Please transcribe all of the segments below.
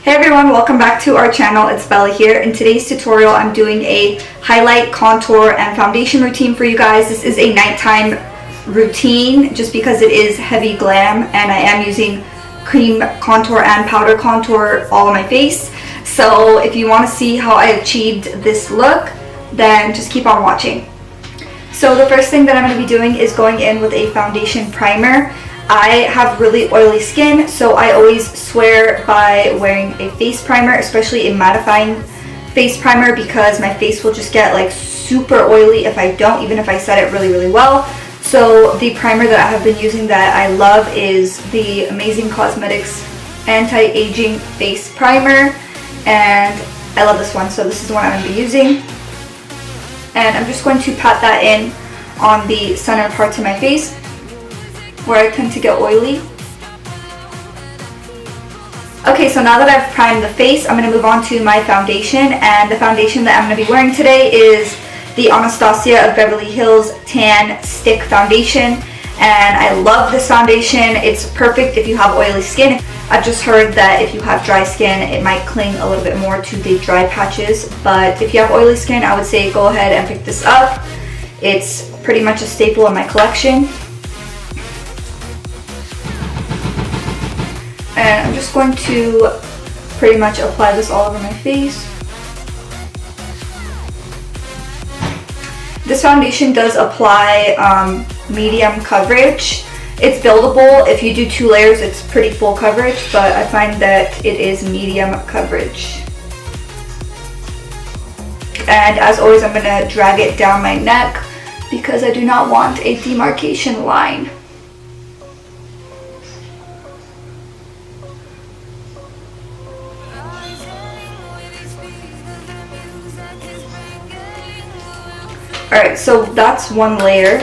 Hey everyone, welcome back to our channel. It's Bella here. In today's tutorial, I'm doing a highlight, contour, and foundation routine for you guys. This is a nighttime routine just because it is heavy glam and I am using cream contour and powder contour all on my face. So if you want to see how I achieved this look, then just keep on watching. So the first thing that I'm going to be doing is going in with a foundation primer. I have really oily skin, so I always swear by wearing a face primer, especially a mattifying face primer, because my face will just get like super oily if I don't, even if I set it really well. So the primer that I have been using that I love is the Amazing Cosmetics Anti-Aging Face Primer, and I love this one, so this is the one I'm going to be using. And I'm just going to pat that in on the center parts of my face, where I tend to get oily. Okay, so now that I've primed the face, I'm going to move on to my foundation, and the foundation that I'm going to be wearing today is the Anastasia of Beverly Hills Tan Stick Foundation, and I love this foundation. It's perfect if you have oily skin. I've just heard that if you have dry skin, it might cling a little bit more to the dry patches, but if you have oily skin, I would say go ahead and pick this up. It's pretty much a staple in my collection. And I'm just going to pretty much apply this all over my face. This foundation does apply medium coverage. It's buildable. If you do 2 layers, it's pretty full coverage, but I find that it is medium coverage. And as always, I'm going to drag it down my neck because I do not want a demarcation line. Alright, so that's one layer,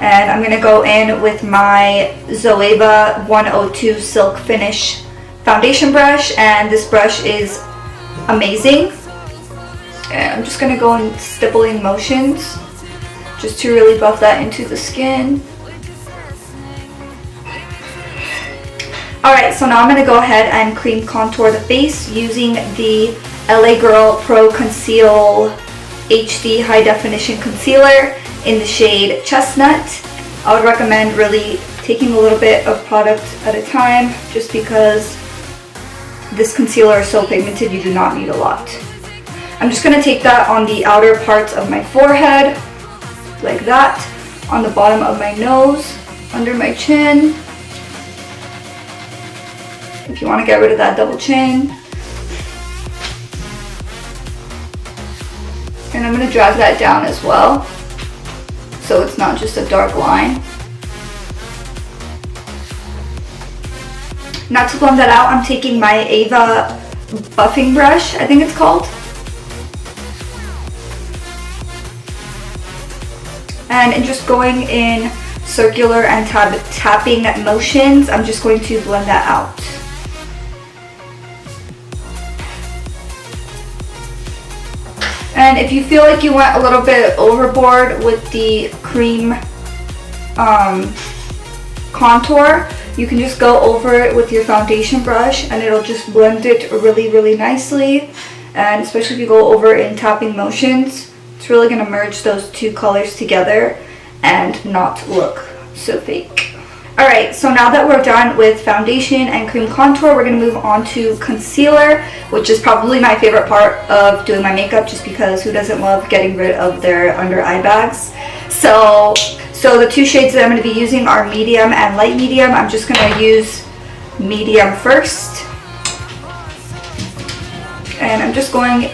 and I'm going to go in with my Zoeva 102 Silk Finish foundation brush, and this brush is amazing. And I'm just going to go in stippling motions just to really buff that into the skin. Alright, so now I'm going to go ahead and cream contour the face using the LA Girl Pro Conceal HD High Definition Concealer in the shade Chestnut. I would recommend really taking a little bit of product at a time just because this concealer is so pigmented you do not need a lot. I'm just going to take that on the outer parts of my forehead, like that, on the bottom of my nose, under my chin. If you want to get rid of that double chin. And I'm going to drag that down as well, so it's not just a dark line. Now to blend that out, I'm taking my Ava buffing brush, I think it's called. And just going in circular and tapping motions, I'm just going to blend that out. And if you feel like you went a little bit overboard with the cream contour, you can just go over it with your foundation brush and it'll just blend it really nicely. And especially if you go over in tapping motions, it's really going to merge those 2 colors together and not look so fake. Alright, so now that we're done with foundation and cream contour, we're going to move on to concealer, which is probably my favorite part of doing my makeup just because who doesn't love getting rid of their under eye bags. So the 2 shades that I'm going to be using are medium and light medium. I'm just going to use medium first. And I'm just going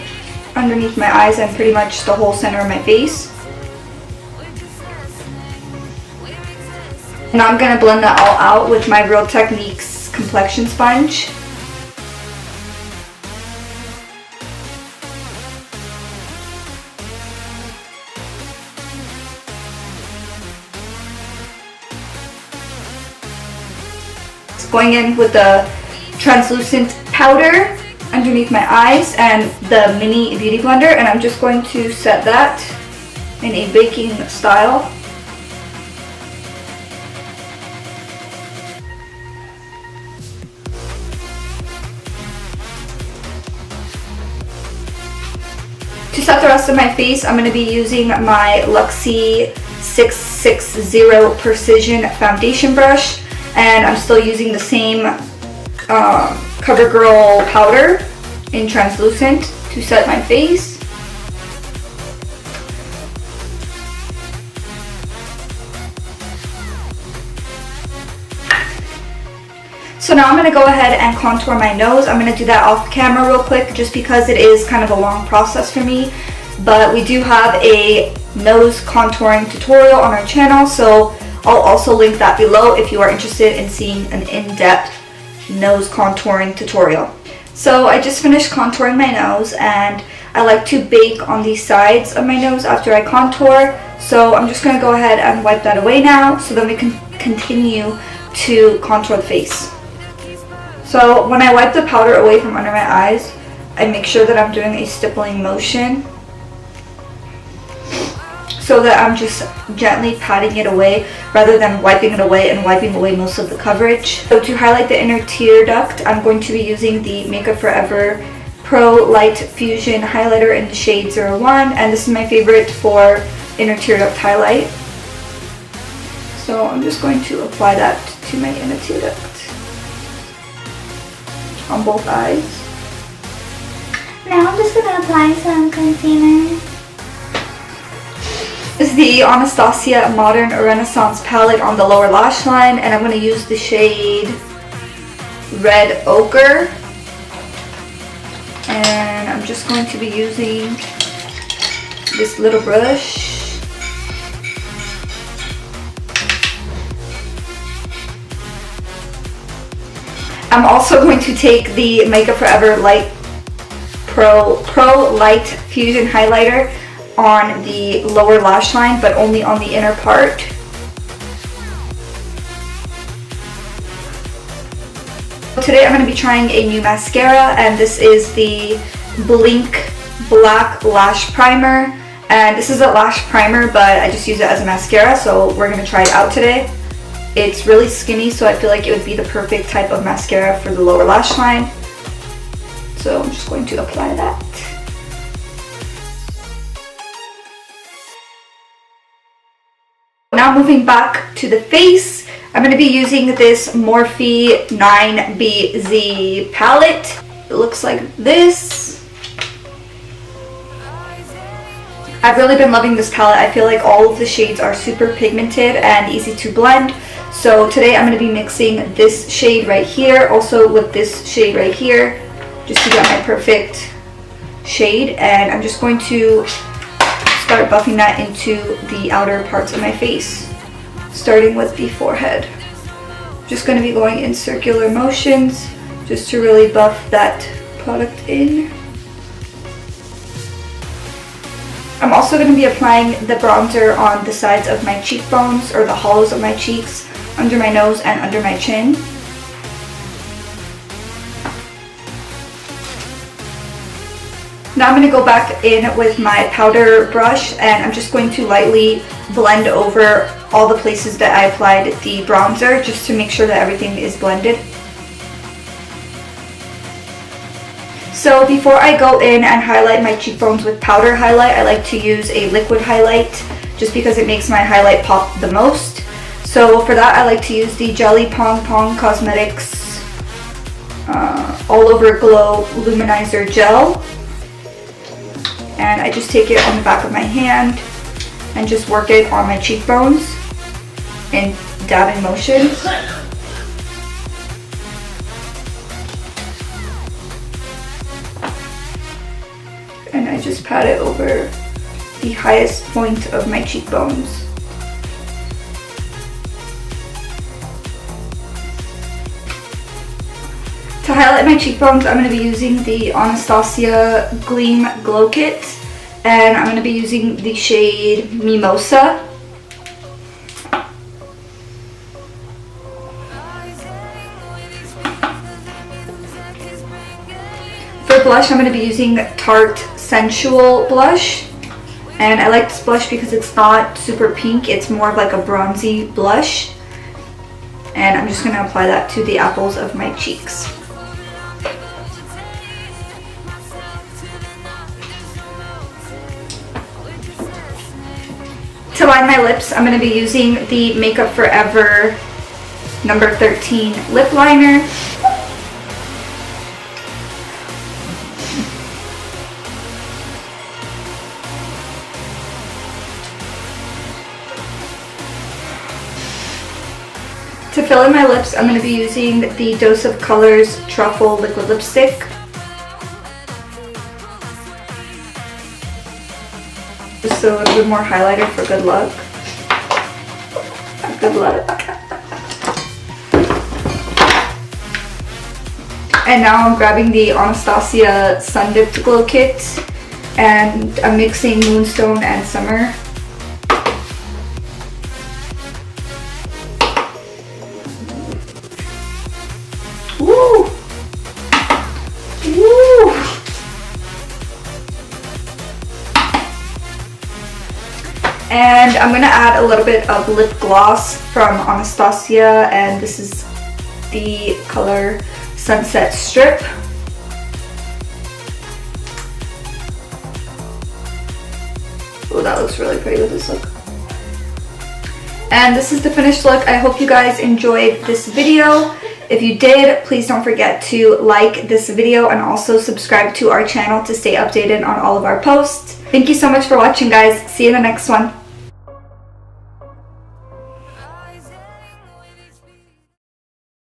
underneath my eyes and pretty much the whole center of my face. Now I'm going to blend that all out with my Real Techniques complexion sponge. Going in with the translucent powder underneath my eyes and the mini beauty blender, and I'm just going to set that in a baking style. To set the rest of my face, I'm going to be using my Luxie 660 Precision Foundation Brush, and I'm still using the same CoverGirl powder in translucent to set my face. So now I'm going to go ahead and contour my nose. I'm going to do that off camera real quick just because it is kind of a long process for me. But we do have a nose contouring tutorial on our channel, so I'll also link that below if you are interested in seeing an in-depth nose contouring tutorial. So I just finished contouring my nose, and I like to bake on the sides of my nose after I contour. So I'm just going to go ahead and wipe that away now so then we can continue to contour the face. So when I wipe the powder away from under my eyes, I make sure that I'm doing a stippling motion so that I'm just gently patting it away rather than wiping it away and wiping away most of the coverage. So to highlight the inner tear duct, I'm going to be using the Makeup Forever Pro Light Fusion Highlighter in the shade 01, and this is my favorite for inner tear duct highlight. So I'm just going to apply that to my inner tear duct on both eyes. Now I'm just going to apply some concealer. This is the Anastasia Modern Renaissance palette on the lower lash line, and I'm going to use the shade Red Ochre. And I'm just going to be using this little brush. I'm also going to take the Makeup Forever Pro Light Fusion Highlighter on the lower lash line, but only on the inner part. Today I'm going to be trying a new mascara, and this is the Blink Black Lash Primer. And this is a lash primer, but I just use it as a mascara, so we're going to try it out today. It's really skinny, so I feel like it would be the perfect type of mascara for the lower lash line. So I'm just going to apply that. Now moving back to the face, I'm going to be using this Morphe 9BZ palette. It looks like this. I've really been loving this palette. I feel like all of the shades are super pigmented and easy to blend. So today I'm going to be mixing this shade right here also with this shade right here just to get my perfect shade, and I'm just going to start buffing that into the outer parts of my face, starting with the forehead. I'm just going to be going in circular motions just to really buff that product in. I'm also going to be applying the bronzer on the sides of my cheekbones, or the hollows of my cheeks, under my nose and under my chin. Now I'm going to go back in with my powder brush, and I'm just going to lightly blend over all the places that I applied the bronzer just to make sure that everything is blended. So before I go in and highlight my cheekbones with powder highlight, I like to use a liquid highlight just because it makes my highlight pop the most. So for that, I like to use the Jelly Pong Pong Cosmetics All Over Glow Luminizer Gel. And I just take it on the back of my hand and just work it on my cheekbones in dabbing motions. And I just pat it over the highest point of my cheekbones. To highlight my cheekbones, I'm going to be using the Anastasia Gleam Glow Kit, and I'm going to be using the shade Mimosa. For blush, I'm going to be using Tarte Sensual Blush, and I like this blush because it's not super pink, it's more of like a bronzy blush, and I'm just going to apply that to the apples of my cheeks. To line my lips, I'm going to be using the Makeup Forever number 13 lip liner. To fill in my lips, I'm going to be using the Dose of Colors Truffle Liquid Lipstick. Just a little bit more highlighter for good luck. Good luck. And now I'm grabbing the Anastasia Sun Dipped Glow Kit, and I'm mixing Moonstone and Summer. Woo! Woo! And I'm gonna add a little bit of lip gloss from Anastasia, and this is the color Sunset Strip. Oh, that looks really pretty with this look. And this is the finished look. I hope you guys enjoyed this video. If you did, please don't forget to like this video and also subscribe to our channel to stay updated on all of our posts. Thank you so much for watching, guys. See you in the next one.